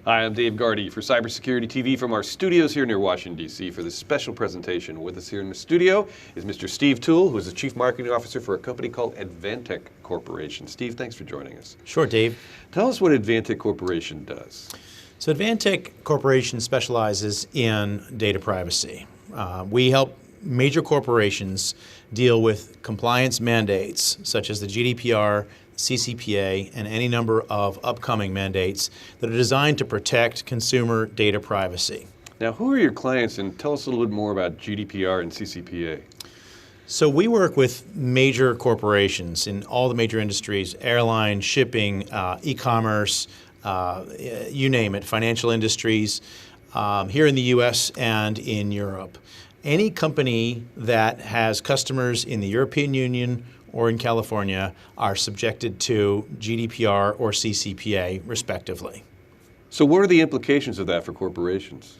Hi, I'm Dave Gardy for Cybersecurity TV from our studios here near Washington, D.C. For this special presentation. With us here in the studio is Mr. Steve Toole, who is the Chief Marketing Officer for a company called Advantek Corporation. Steve, thanks for joining us. Sure, Dave. Tell us what Advantek Corporation does. So Advantek Corporation specializes in data privacy. We help major corporations deal with compliance mandates such as the GDPR, CCPA, and any number of upcoming mandates that are designed to protect consumer data privacy. Now, who are your clients, and tell us a little bit more about GDPR and CCPA. So we work with major corporations in all the major industries: airline, shipping, e-commerce, you name it, financial industries, here in the US and in Europe. Any company that has customers in the European Union or in California are subjected to GDPR or CCPA, respectively. So what are the implications of that for corporations?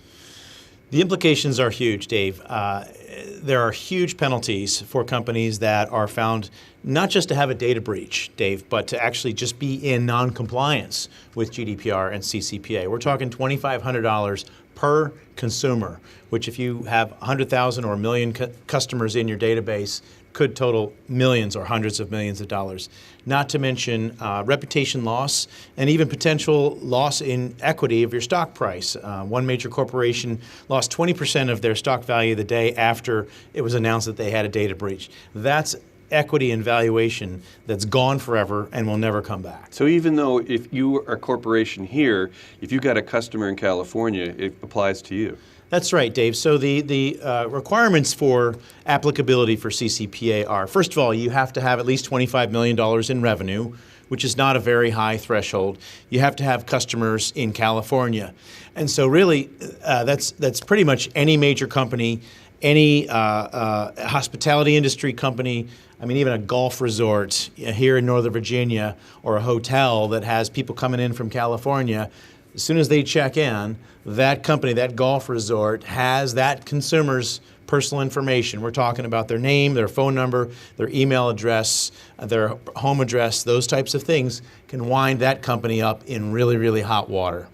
The implications are huge, Dave. There are huge penalties for companies that are found not just to have a data breach, Dave, but to actually just be in non-compliance with GDPR and CCPA. We're talking $2,500 per consumer, which if you have 100,000 or a million customers in your database, could total millions or hundreds of millions of dollars. Not to mention reputation loss and even potential loss in equity of your stock price. One major corporation lost 20% of their stock value the day after it was announced that they had a data breach. That's equity and valuation that's gone forever and will never come back. So even though if you are a corporation here, if you got a customer in California, it applies to you. That's right, Dave. So the requirements for applicability for CCPA are, first of all, you have to have at least $25 million in revenue, which is not a very high threshold. You have to have customers in California. And so really, that's pretty much any major company, any hospitality industry company, I mean, even a golf resort here in Northern Virginia or a hotel that has people coming in from California. As soon as they check in, that company, that golf resort, has that consumer's personal information. We're talking about their name, their phone number, their email address, their home address. Those types of things can wind that company up in really, really hot water.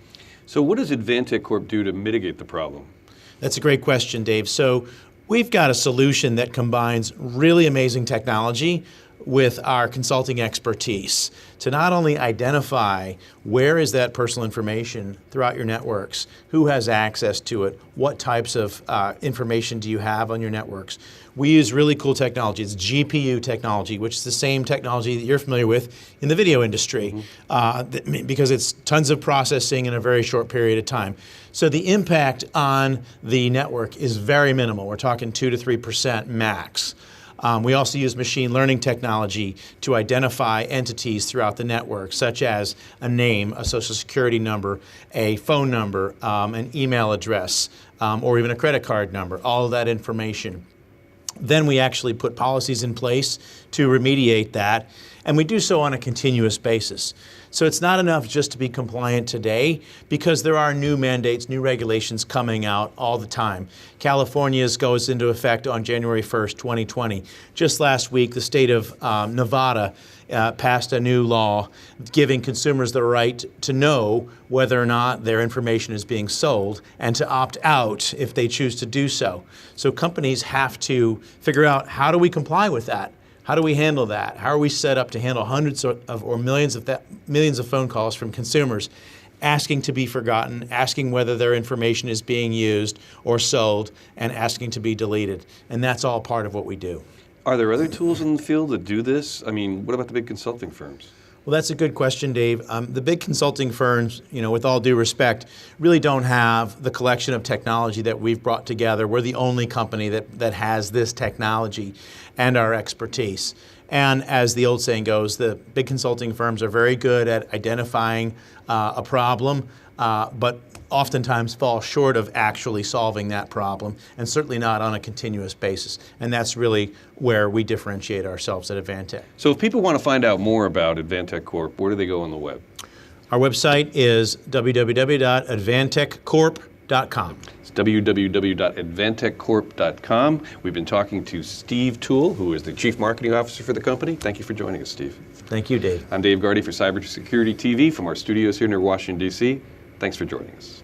So what does Advantek Corp do to mitigate the problem? That's a great question, Dave. So we've got a solution that combines really amazing technology with our consulting expertise to not only identify where is that personal information throughout your networks, who has access to it, what types of information do you have on your networks. We use really cool technology. It's GPU technology, which is the same technology that you're familiar with in the video industry, because it's tons of processing in a very short period of time. So the impact on the network is very minimal. We're talking 2 to 3% max. We also use machine learning technology to identify entities throughout the network, such as a name, a social security number, a phone number, an email address, or even a credit card number, all of that information. Then we actually put policies in place to remediate that, and we do so on a continuous basis. So it's not enough just to be compliant today, because there are new mandates, new regulations coming out all the time. California's goes into effect on January 1st, 2020. Just last week, the state of Nevada passed a new law giving consumers the right to know whether or not their information is being sold and to opt out if they choose to do so. So companies have to figure out, how do we comply with that? How do we handle that? How are we set up to handle hundreds of or millions of phone calls from consumers asking to be forgotten, asking whether their information is being used or sold, and asking to be deleted? And that's all part of what we do. Are there other tools in the field that do this? I mean, what about the big consulting firms? Well, that's a good question, Dave. The big consulting firms, with all due respect, really don't have the collection of technology that we've brought together. We're the only company that has this technology and our expertise. And as the old saying goes, the big consulting firms are very good at identifying a problem, but oftentimes fall short of actually solving that problem, and certainly not on a continuous basis. And that's really where we differentiate ourselves at Advantek. So if people want to find out more about Advantek Corp, where do they go on the web? Our website is www.advantekcorp.com. It's www.advantekcorp.com. We've been talking to Steve Toole, who is the Chief Marketing Officer for the company. Thank you for joining us, Steve. Thank you, Dave. I'm Dave Gardy for Cybersecurity TV from our studios here near Washington, D.C. Thanks for joining us.